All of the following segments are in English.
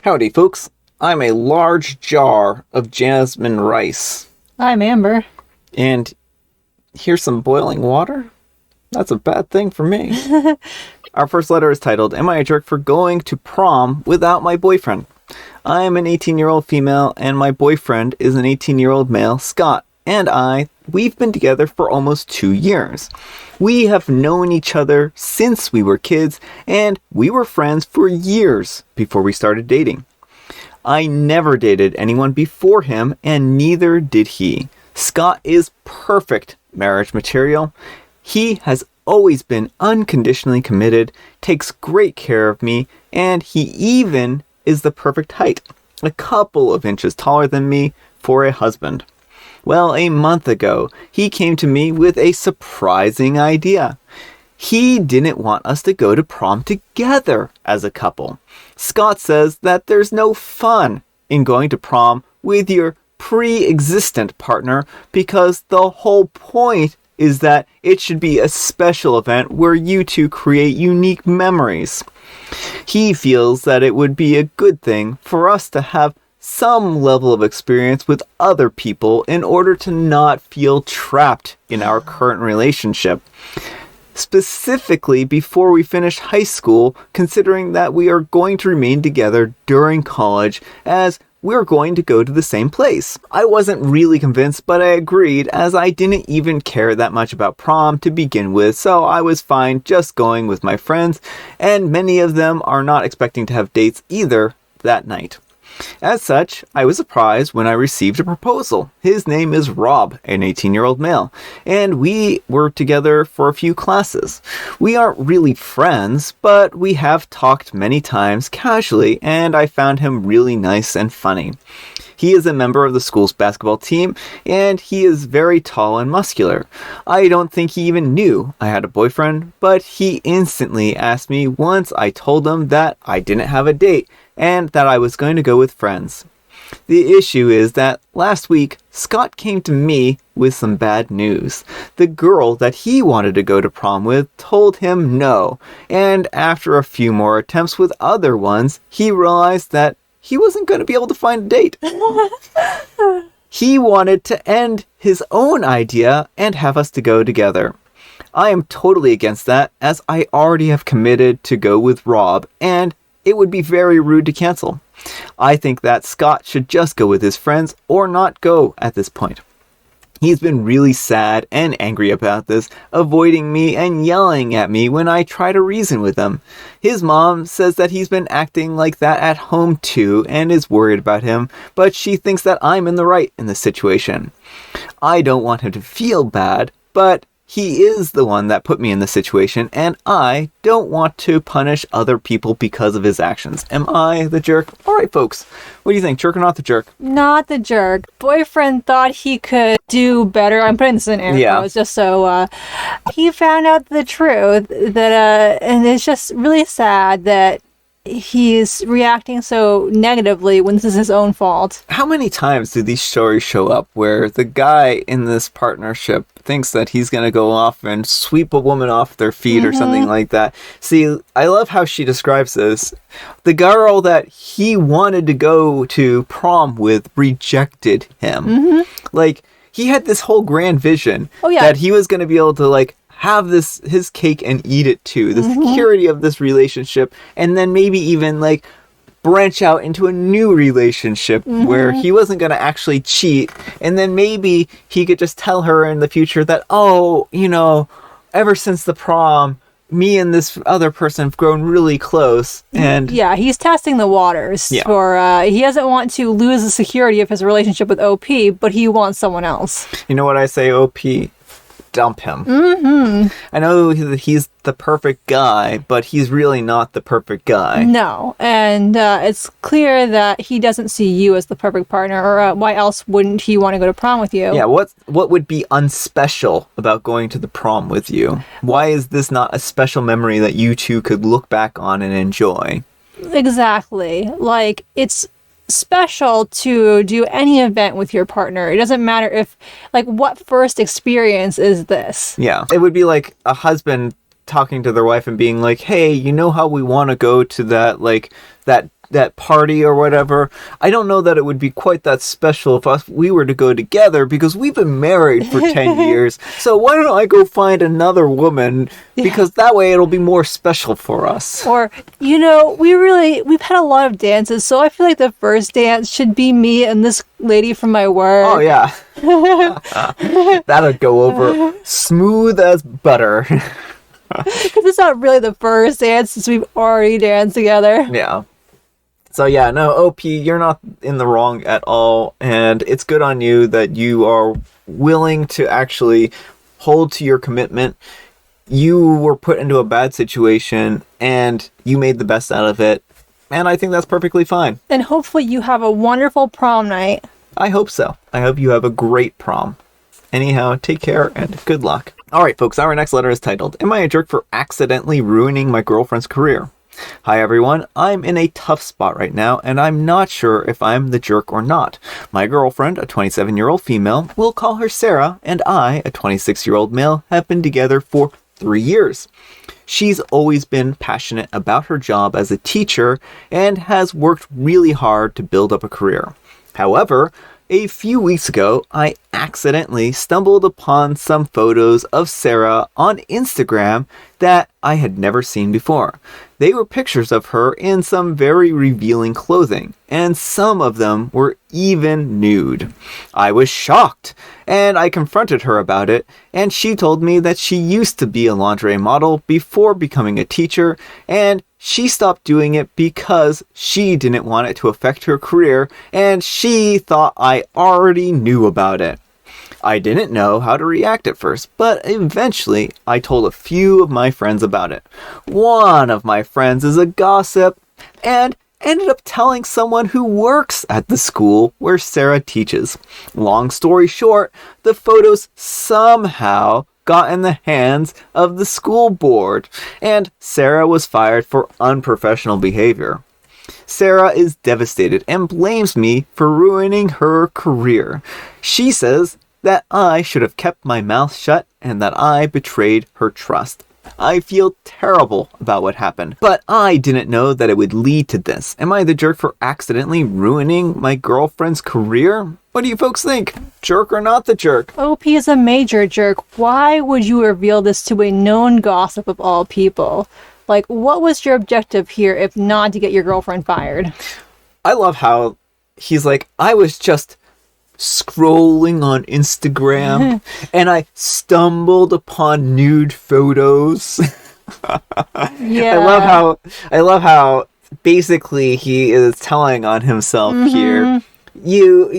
Howdy, folks. I'm a large jar of jasmine rice. I'm Amber. And here's some boiling water? That's a bad thing for me. Our first letter is titled, Am I a Jerk for Going to Prom Without My Boyfriend? I am an 18-year-old female, and my boyfriend is an 18-year-old male, Scott. And we've been together for almost 2 years. We have known each other since we were kids, and we were friends for years before we started dating. I never dated anyone before him, and neither did he. Scott is perfect marriage material. He has always been unconditionally committed, takes great care of me, and he even is the perfect height, a couple of inches taller than me for a husband. Well, a month ago, he came to me with a surprising idea. He didn't want us to go to prom together as a couple. Scott says that there's no fun in going to prom with your pre-existent partner because the whole point is that it should be a special event where you two create unique memories. He feels that it would be a good thing for us to have some level of experience with other people in order to not feel trapped in our current relationship. Specifically before we finish high school, considering that we are going to remain together during college as we're going to go to the same place. I wasn't really convinced, but I agreed as I didn't even care that much about prom to begin with, so I was fine just going with my friends, and many of them are not expecting to have dates either that night. As such, I was surprised when I received a proposal. His name is Rob, an 18-year-old male, and we were together for a few classes. We aren't really friends, but we have talked many times casually, and I found him really nice and funny. He is a member of the school's basketball team, and he is very tall and muscular. I don't think he even knew I had a boyfriend, but he instantly asked me once I told him that I didn't have a date, and that I was going to go with friends. The issue is that last week, Scott came to me with some bad news. The girl that he wanted to go to prom with told him no, and after a few more attempts with other ones, he realized that he wasn't going to be able to find a date. He wanted to end his own idea and have us to go together. I am totally against that, as I already have committed to go with Rob, and it would be very rude to cancel. I think that Scott should just go with his friends or not go at this point. He's been really sad and angry about this, avoiding me and yelling at me when I try to reason with him. His mom says that he's been acting like that at home too and is worried about him, but she thinks that I'm in the right in this situation. I don't want him to feel bad, but he is the one that put me in this situation, and I don't want to punish other people because of his actions. Am I the jerk? All right, folks. What do you think? Jerk or not the jerk? Not the jerk. Boyfriend thought he could do better. I'm putting this in air quotes just so he found out the truth. And it's just really sad that he's reacting so negatively when this is his own fault. How many times do these stories show up where the guy in this partnership thinks that he's going to go off and sweep a woman off their feet or something like that? See, I love how she describes this. The girl that he wanted to go to prom with rejected him. Like, he had this whole grand vision that he was going to be able to, have his cake and eat it too. The security of this relationship, and then maybe even branch out into a new relationship where he wasn't going to actually cheat, and then maybe he could just tell her in the future that, ever since the prom, me and this other person have grown really close. And he's testing the waters for he doesn't want to lose the security of his relationship with OP, but he wants someone else. You know what I say, OP? Dump him. I know he's the perfect guy, but he's really not the perfect guy. No, and it's clear that he doesn't see you as the perfect partner, or why else wouldn't he want to go to prom with you? Yeah, what would be unspecial about going to the prom with you? Why is this not a special memory that you two could look back on and enjoy? Exactly. It's special to do any event with your partner. It doesn't matter if, what first experience is this? Yeah. It would be like a husband talking to their wife and being like, hey, you know how we want to go to that that party or whatever, I don't know that it would be quite that special if we were to go together, because we've been married for 10 years. So why don't I go find another woman, because that way it'll be more special for us. Or, we've had a lot of dances, so I feel like the first dance should be me and this lady from my work. Oh, yeah. That'll go over smooth as butter. Because it's not really the first dance since we've already danced together. Yeah. So yeah, no, OP, you're not in the wrong at all. And it's good on you that you are willing to actually hold to your commitment. You were put into a bad situation and you made the best out of it. And I think that's perfectly fine. And hopefully you have a wonderful prom night. I hope so. I hope you have a great prom. Anyhow, take care and good luck. All right, folks, our next letter is titled, Am I a Jerk for Accidentally Ruining My Girlfriend's Career? Hi, everyone. I'm in a tough spot right now, and I'm not sure if I'm the jerk or not. My girlfriend, a 27-year-old female, we'll call her Sarah, and I, a 26-year-old male, have been together for 3 years. She's always been passionate about her job as a teacher and has worked really hard to build up a career. However, a few weeks ago, I accidentally stumbled upon some photos of Sarah on Instagram that I had never seen before. They were pictures of her in some very revealing clothing, and some of them were even nude. I was shocked, and I confronted her about it, and she told me that she used to be a lingerie model before becoming a teacher, and she stopped doing it because she didn't want it to affect her career, and she thought I already knew about it. I didn't know how to react at first, but eventually I told a few of my friends about it. One of my friends is a gossip and ended up telling someone who works at the school where Sarah teaches. Long story short, the photos somehow got in the hands of the school board, and Sarah was fired for unprofessional behavior. Sarah is devastated and blames me for ruining her career. She says that I should have kept my mouth shut and that I betrayed her trust. I feel terrible about what happened, but I didn't know that it would lead to this. Am I the jerk for accidentally ruining my girlfriend's career? What do you folks think? Jerk or not the jerk? OP is a major jerk. Why would you reveal this to a known gossip of all people? Like, what was your objective here if not to get your girlfriend fired? I love how he's like, I was just scrolling on Instagram and I stumbled upon nude photos. Yeah. I love how basically he is telling on himself here. You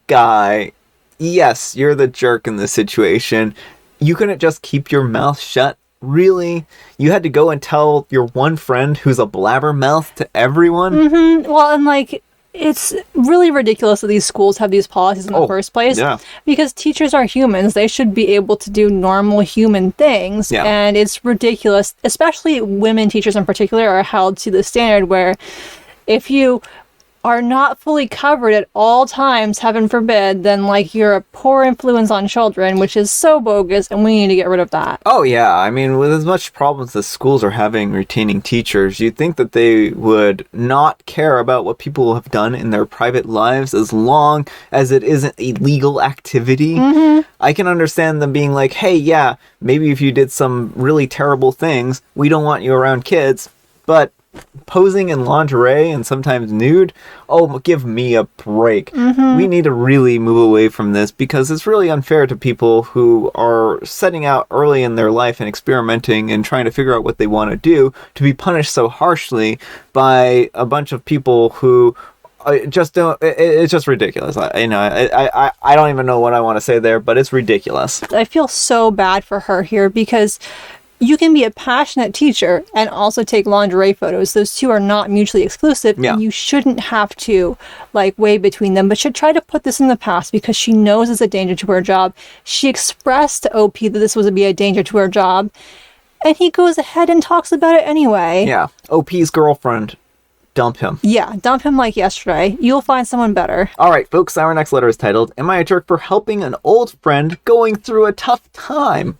guy, yes, you're the jerk in this situation. You couldn't just keep your mouth shut. Really? You had to go and tell your one friend who's a blabbermouth to everyone? Well, and it's really ridiculous that these schools have these policies in the first place. Yeah. Because teachers are humans. They should be able to do normal human things. Yeah. And it's ridiculous, especially women teachers in particular are held to the standard where if you are not fully covered at all times, heaven forbid, then you're a poor influence on children, which is so bogus, and we need to get rid of that. Oh yeah, I mean, with as much problems as schools are having retaining teachers, you'd think that they would not care about what people have done in their private lives as long as it isn't a legal activity. I can understand them being like, hey, yeah, maybe if you did some really terrible things, we don't want you around kids, but posing in lingerie and sometimes nude, oh, give me a break. We need to really move away from this because it's really unfair to people who are setting out early in their life and experimenting and trying to figure out what they want to do to be punished so harshly by a bunch of people who just don't. It's just ridiculous. I don't even know what I want to say there, but it's ridiculous. I feel so bad for her here because you can be a passionate teacher and also take lingerie photos. Those two are not mutually exclusive. Yeah. And you shouldn't have to weigh between them, but should try to put this in the past because she knows it's a danger to her job. She expressed to OP that this was be a danger to her job, and he goes ahead and talks about it anyway. Yeah. OP's girlfriend. Dump him. Yeah, dump him like yesterday. You'll find someone better. All right, folks, our next letter is titled, Am I a Jerk for Helping an Old Friend Going Through a Tough Time?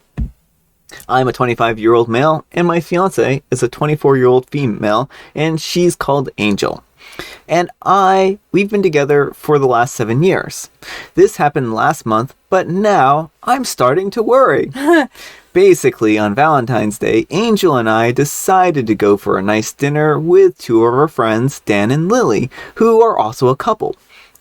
I'm a 25-year-old male, and my fiance is a 24-year-old female, and she's called Angel. and we've been together for the last 7 years. This happened last month, but now I'm starting to worry. Basically, on Valentine's Day, Angel and I decided to go for a nice dinner with 2 of our friends, Dan and Lily, who are also a couple.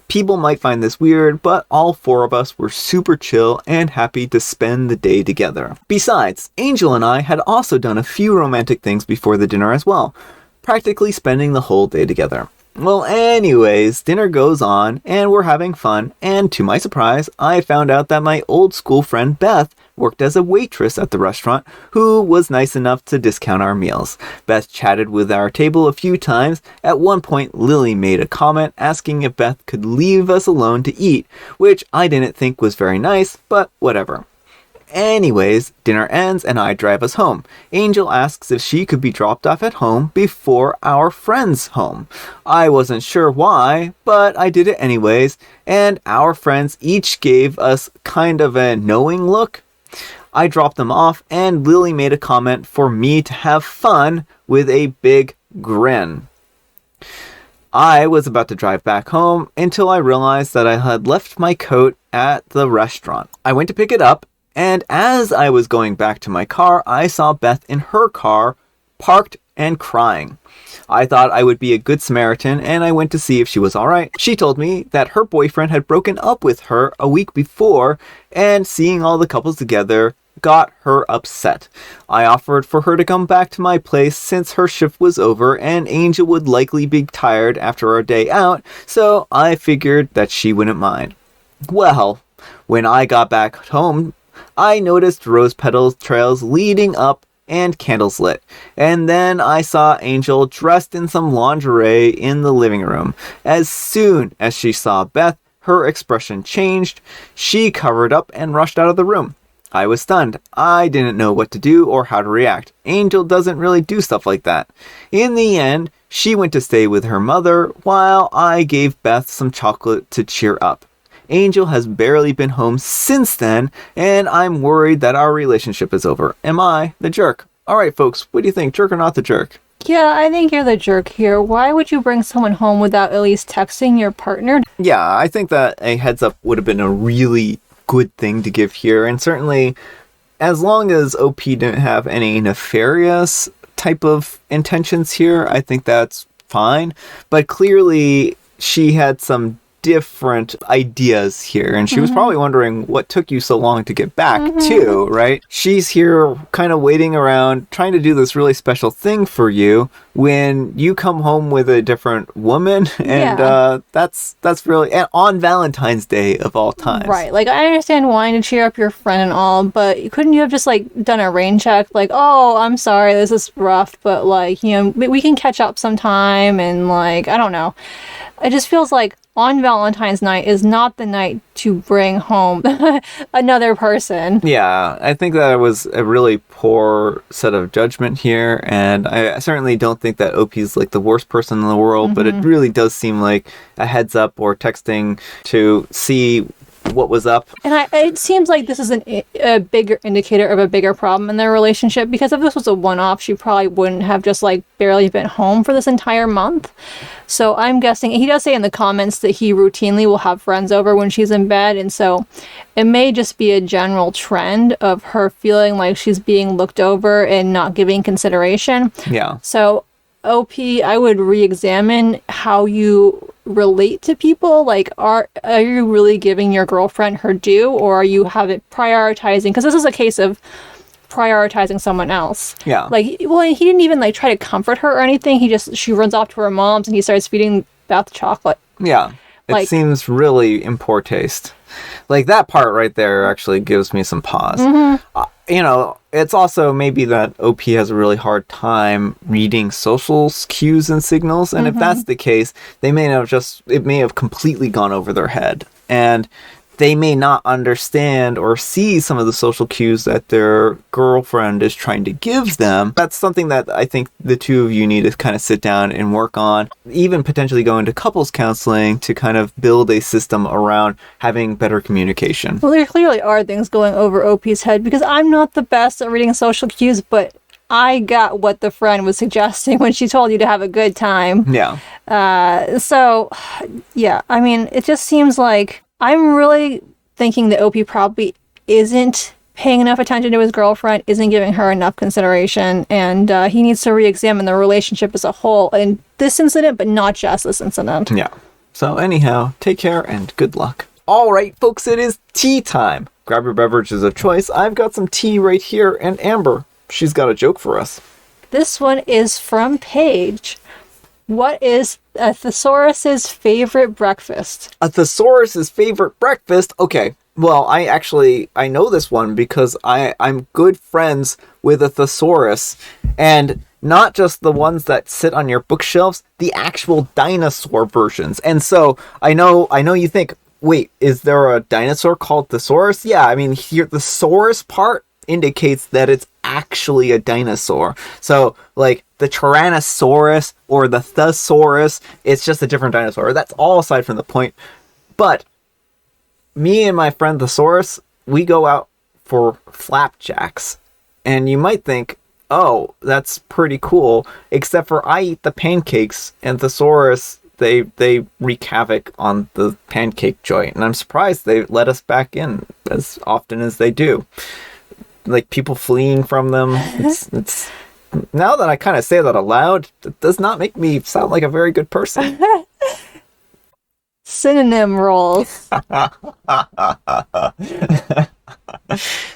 People might find this weird, but all 4 of us were super chill and happy to spend the day together. Besides, Angel and I had also done a few romantic things before the dinner as well, practically spending the whole day together. Well, anyways, dinner goes on, and we're having fun, and to my surprise, I found out that my old school friend Beth worked as a waitress at the restaurant, who was nice enough to discount our meals. Beth chatted with our table a few times. At one point, Lily made a comment asking if Beth could leave us alone to eat, which I didn't think was very nice, but whatever. Anyways, dinner ends and I drive us home. Angel asks if she could be dropped off at home before our friend's home. I wasn't sure why, but I did it anyways, and our friends each gave us kind of a knowing look. I dropped them off and Lily made a comment for me to have fun with a big grin. I was about to drive back home until I realized that I had left my coat at the restaurant. I went to pick it up, and as I was going back to my car, I saw Beth in her car, parked and crying. I thought I would be a good Samaritan, and I went to see if she was alright. She told me that her boyfriend had broken up with her a week before, and seeing all the couples together got her upset. I offered for her to come back to my place since her shift was over, and Angel would likely be tired after our day out, so I figured that she wouldn't mind. Well, when I got back home, I noticed rose petal trails leading up and candles lit. And then I saw Angel dressed in some lingerie in the living room. As soon as she saw Beth, her expression changed. She covered up and rushed out of the room. I was stunned. I didn't know what to do or how to react. Angel doesn't really do stuff like that. In the end, she went to stay with her mother while I gave Beth some chocolate to cheer up. Angel has barely been home since then, and I'm worried that our relationship is over. Am I the jerk? Alright folks, what do you think? Jerk or not the jerk? Yeah, I think you're the jerk here. Why would you bring someone home without at least texting your partner? Yeah, I think that a heads up would have been a really good thing to give here, and certainly as long as OP didn't have any nefarious type of intentions here, I think that's fine. But clearly she had some different ideas here, and she was probably wondering what took you so long to get back too, right? She's here kind of waiting around trying to do this really special thing for you when you come home with a different woman, and that's really, and on Valentine's Day of all times. Right, like I understand wanting to cheer up your friend and all, but couldn't you have just like done a rain check, like, oh, I'm sorry, this is rough, but like, you know, we can catch up sometime, and like, I don't know. It just feels like on Valentine's night is not the night to bring home another person. Yeah, I think that was a really poor set of judgment here, and I certainly don't think that OP is like the worst person in the world, but it really does seem like a heads up or texting to see what was up. And it seems like this is a bigger indicator of a bigger problem in their relationship, because if this was a one-off, she probably wouldn't have just like barely been home for this entire month. So I'm guessing, he does say in the comments that he routinely will have friends over when she's in bed, and so it may just be a general trend of her feeling like she's being looked over and not giving consideration. Yeah. So OP, I would re-examine how you relate to people. Like, are you really giving your girlfriend her due, or are you prioritizing? Because this is a case of prioritizing someone else. Yeah. Like, well, he didn't even like try to comfort her or anything. She runs off to her mom's and he starts feeding Beth chocolate. Yeah. It seems really in poor taste. Like, that part right there actually gives me some pause. You know, it's also maybe that OP has a really hard time reading social cues and signals, and if that's the case, it may have completely gone over their head, and they may not understand or see some of the social cues that their girlfriend is trying to give them. That's something that I think the two of you need to kind of sit down and work on, even potentially go into couples counseling to kind of build a system around having better communication. Well, there clearly are things going over OP's head, because I'm not the best at reading social cues, but I got what the friend was suggesting when she told you to have a good time. Yeah. So, yeah, I mean, it just seems like I'm really thinking that Opie probably isn't paying enough attention to his girlfriend, isn't giving her enough consideration, and he needs to re-examine the relationship as a whole in this incident, but not just this incident. Yeah. So anyhow, take care and good luck. All right, folks, it is tea time. Grab your beverages of choice. I've got some tea right here, and Amber, she's got a joke for us. This one is from Paige. What is a thesaurus's favorite breakfast? A thesaurus's favorite breakfast? Okay, well, I know this one because I'm good friends with a thesaurus, and not just the ones that sit on your bookshelves, the actual dinosaur versions. And so I know you think, wait, is there a dinosaur called thesaurus? Yeah, I mean, here the saurus part indicates that it's actually a dinosaur. So, like, the Tyrannosaurus or the Thesaurus, it's just a different dinosaur. That's all aside from the point. But me and my friend Thesaurus, we go out for flapjacks. And you might think, oh, that's pretty cool. Except for I eat the pancakes, and Thesaurus, they wreak havoc on the pancake joint. And I'm surprised they let us back in as often as they do. Like, people fleeing from them. It's now that I kind of say that aloud, it does not make me sound like a very good person. Synonym rolls.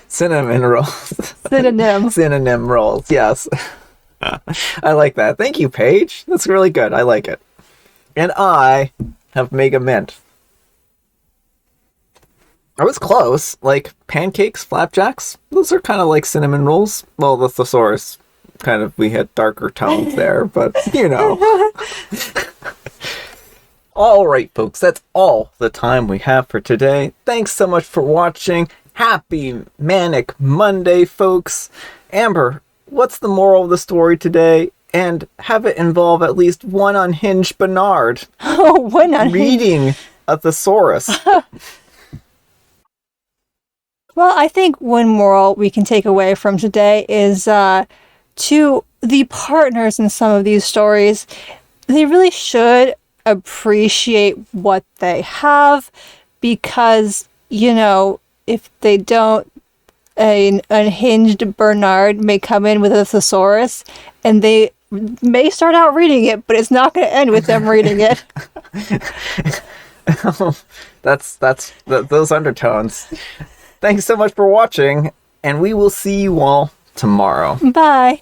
Cinnamon rolls. Synonym. Synonym rolls, yes. I like that. Thank you, Paige. That's really good. I like it. And I have Mega Mint. I was close. Like, pancakes, flapjacks, those are kind of like cinnamon rolls. Well, the thesaurus, kind of, we had darker tones there, but, you know. All right, folks, that's all the time we have for today. Thanks so much for watching. Happy Manic Monday, folks. Amber, what's the moral of the story today? And have it involve at least one unhinged Bernard. Oh, one unhinged. Reading a thesaurus. Well, I think one moral we can take away from today is to the partners in some of these stories, they really should appreciate what they have, because, you know, if they don't, an unhinged Bernard may come in with a thesaurus, and they may start out reading it, but it's not going to end with them reading it. That's those undertones. Thanks so much for watching, and we will see you all tomorrow. Bye.